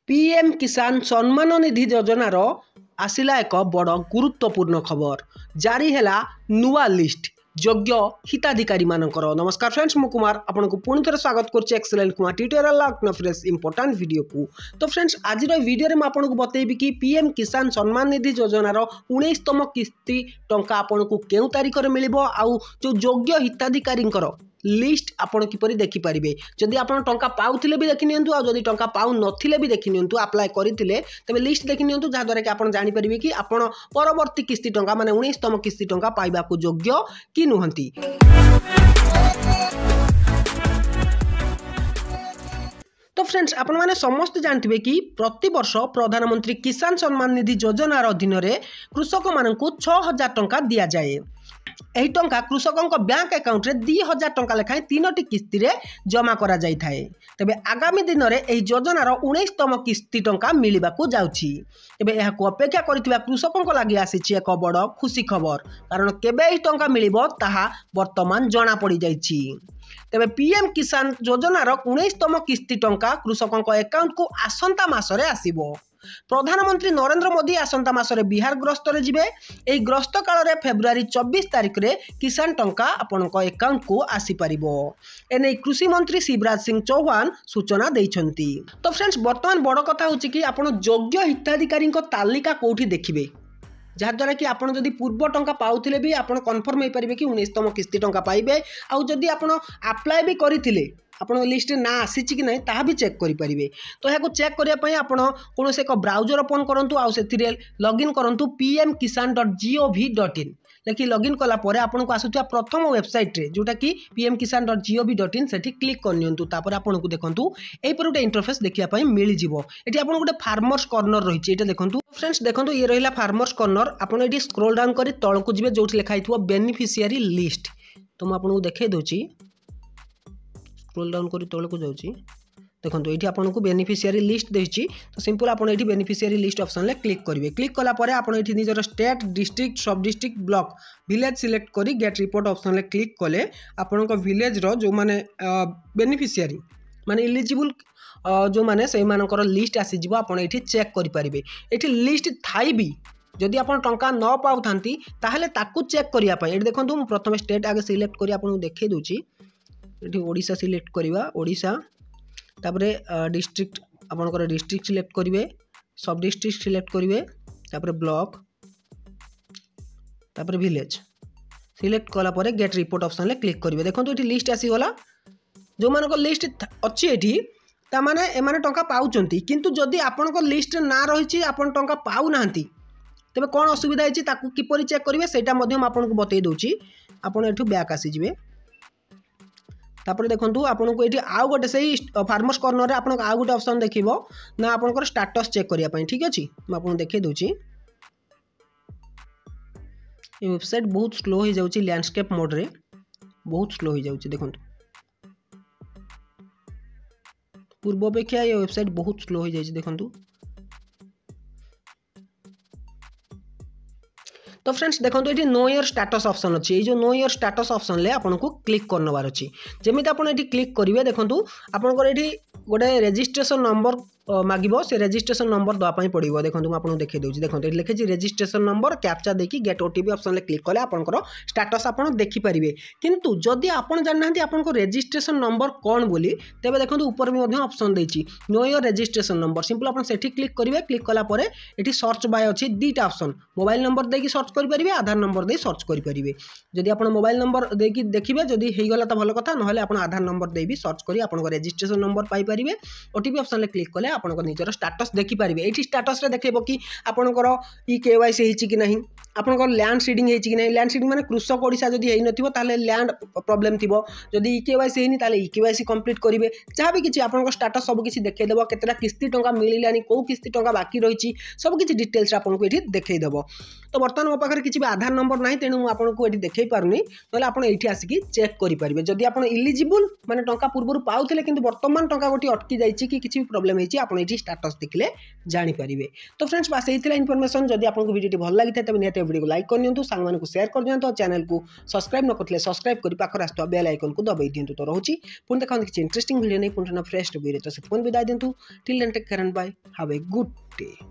PM किसान सम्मान निधि योजनार आसिला एक बड़ गुरुत्वपूर्ण खबर जारी है नुआ लिस्ट योग्य हिताधिकारी मानकर। नमस्कार फ्रेंड्स, मु कुमार आपन को पुणी थे स्वागत कर excellent Kumar tutorial fresh important video को। तो फ्रेंड्स आज वीडियो में आपन को बतेबी कि पीएम किसान सम्मान निधि योजनार 19तम किस्ती टंका आपन को केउ तारिख में मिल आउ जो योग्य हिताधिकारी लिस्ट आपन किपरि देखि परिबे। जदि आपन टंका पाउथिले भी देखि नियंतु आ जदि टंका पाउ नथिले भी देखि नियंतु, अप्लाई करिथिले तबे लिस्ट देखि नियंतु जहा द्वारा कि आपन जानि परिबे कि आपन परवर्ती किस्ती टंका माने 19तम किस्ती टंका पाइबा को योग्य कि नुहंती। तो फ्रेंड्स आपण माने समस्त जानथिबे कि प्रति वर्ष प्रधानमंत्री किसान सम्मान निधि योजनार अधीन रे कृषक मानकु 6000 टंका दिया जाए। एही टंका कृषकों बैंक अकाउंट रे 2000 टंका लेखाएं 3टी किस्ती रे जमा करा जाई थाए। तबे आगामी दिन रे एही योजनार 19तम किस्ती टंका मिलिबा को जाउछि। तबे एहा को अपेक्षा करितबा कृषकों लागि आसीछि एक बड़ खुशी खबर, कारण केबे एही टंका मिलिबो ताहा वर्तमान जणा पड़ी जाइछि। तबे पीएम किसान योजनार 19तम किस्ती टंका कृषकों अकाउंट को आसंता मासरे आसीबो। प्रधानमंत्री नरेंद्र मोदी आसंता मासरे बिहार गस्त रे जिबे। एही ग्रस्त काल रे फेब्रुआरी 24 तारिख रे किसान टंका आपनक अकाउंट को आसी परिबो। एने कृषि मंत्री शिवराज सिंह चौहान सूचना दैछंती। तो फ्रेंड्स वर्तमान बड़ कथा होछि कि आपण योग्य हिताधिकारी तालिका कोठी देखिबे, जहाद्वारा कि आपन जदि पूर्व टंका पाउथिले भी आपन कन्फर्म हो पारिबे कि 19तम किस्ती टंका पाइबे। आउ जदि आपन अप्लाई भी करिथिले आपन लिस्ट ना आसीछि कि नहीं ताहा भी चेक करि परिबे। तो याको चेक करिया पई आपन कोनोसे एक ब्राउजर ओपन करंतु आउ सेथिरे लॉगिन करंतु pmkisan.gov.in लेकिन लॉगिन कला परे आपन को आसुथिया प्रथम वेबसाइट रे जोटा कि pmkisan.gov.in सेठी क्लिक करनियंतु। तापर आपन को देखंतु एई पर गोटे इंटरफेस देखिया पई मिलि जिवो। एठी आपन गोटे फार्मर्स कॉर्नर रहिछि, एटा देखंतु फ्रेंड्स। देखंतु ये रहिला फार्मर्स कॉर्नर। आपन एठी स्क्रॉल डाउन करी तळकु जिवे जोठी लिखा हिथुवा बेनिफिशियरी लिस्ट। तो म आपन को देखाइ दोछि, स्क्रॉल डाउन करी तळकु जाउछि। देखो ये आपको बेनिफिशियरी लिस्ट देछि। तो सिंपल आपन ये बेनिफिशियरी लिस्ट ऑप्शन ले क्लिक करेंगे। क्लिक कला परे आपन ये निजर स्टेट, डिस्ट्रिक्ट, सब डिस्ट्रिक्ट, ब्लॉक, विलेज सिलेक्ट करी गेट रिपोर्ट ऑप्शन ले क्लिक कले आपन को विलेज रो जो माने बेनिफिशियरी माने एलिजिबल जो माने से मानकर लिस्ट आसी जिवो। आपन ये चेक करि परिबे। एठी लिस्ट थाई भी जदि आपन टंका न पाउ थांती ताहले ताकू चेक करिया पई एठी देखंतु हम प्रथम स्टेट आगे सिलेक्ट करी आपन देखै दोछि। एठी ओडिशा सिलेक्ट करिवा, ओडिशा। तापरे डिस्ट्रिक्ट आपनकर डिस्ट्रिक्ट सिलेक्ट करिवे, सब डिस्ट्रिक्ट सिलेक्ट करिवे, तापरे ब्लॉक, तापरे विलेज सिलेक्ट कला परे गेट रिपोर्ट ऑप्शन ले क्लिक करिवे। देखंतु एठी लिस्ट आसी गला। जो मानकर लिस्ट अछि एठी ता माने ए माने टंका पाउचंती, किंतु जदि आपनकर लिस्ट ना रहिछि आपन टंका पाउ नाहंती तबे कोन असुविधा हिछि ताकू किपरि चेक करिवे सेटा मध्ये हम आपन को बतै दोछि। आपन एठु बैक आसी जिवे। तापर देखंतु आपन को एठी आउ गोटे सही फार्मर्स कॉर्नर रे आपन आउ गोटे ऑप्शन देखिबो ना आपनकर स्टेटस चेक करिया पई। ठीक अछि, म आपन देखै दोछि। ए वेबसाइट बहुत स्लो हो जाउछि, लैंडस्केप मोड रे बहुत स्लो हो जाउछि। देखंतु पूर्व अपेक्षा ये वेबसाइट बहुत स्लो हो जाइछि। देखंतु तो फ्रेंड्स देखो ये नो योर स्टेटस ऑप्शन अच्छी। ये जो नो योर स्टेटस ऑप्शन ले आपन को क्लिक करनवार अच्छी। जमी आप क्लिक करेंगे देखो आपंकर ये गोटे रजिस्ट्रेशन नंबर मागिबो, से रजिस्ट्रेशन नंबर दवाई पड़ो। देखो मुझे आपको देखी दूसरी। देखो ये लिखे रजिस्ट्रेशन नंबर कैप्चा देकी गेट ओटीपी ऑप्शन ले क्लिक कले आपंकर स्टेटस आप देखिपारे। किंतु जदि आप जानना आपको रजिस्ट्रेशन नंबर कौन बोली तेज देखो ऊपर भी ऑप्शन देती know your registration number. Simple आप क्लिक करेंगे। क्लिक कलापर ये सर्च बाय अच्छी दुईटा ऑप्शन, मोबाइल नंबर देकी सर्च करेंगे, आधार नंबर दे सर्च करेंगे। जदि आप मोबाइल नंबर देकी देखिए जदि होगला तो भल कथा, ना आप आधार नंबर दे भी सर्च करी आपन registration number Piper. OTP option ले क्लिक कले आपन निजर स्टेटस देखिपारे। ये स्टेटस रे देखो कि आपनकर ई केवाईसी होइछि कि नहीं, आपनकर लैंड सीडिंग होइछि कि नहीं। लैंड सीडिंग माने कृषक ओडिशा जदि हेइ नथिबो ताले लैंड प्रॉब्लम थिबो, जदि ई केवाईसी हेइनि ताले ई केवाईसी कंप्लीट करिवे। जहाँ भी किछि आपनकर स्टेटस सब किछि देखै देबो, केतेटा किस्ती टंका मिलिलानी, को किस्ती टंका बाकी रहिछि सब किछि डिटेल्स आपनको एठी देखै देबो। तो बर्तमान मो पाखरे किछि भी आधार नंबर नाही, तेनु मु आपनको एठी देखै पारुनी, नले आपण एठी आसिकी चेक करि परिबे। जदि आपण इलिजिबल माने टंका पूर्वरु पाउथिले किंतु वर्तमान टंका गोटी अटकी जाइछि कि किछि भी प्रॉब्लम हेइछि आप ये स्टाटस देखले जानीपारे। तो फ्रेंड्स बास यही इनफॉरमेशन जदि आपको वीडियो भल लगी था तेज निहत वीडियो को लाइक कर दिंतु सांग को शेयर कर दिखाँ चैनल को सब्सक्राइब न करते सब्सक्राइब कर पाखर आसुवा बेल आइकन को दबाई दिंतु। तो रोची पुणी देखा किसी इंटरेस्टिंग वीडियो नहीं पुणी फ्रेश वीडियो तो से विदाय दिंतु till then take care and bye have a good day.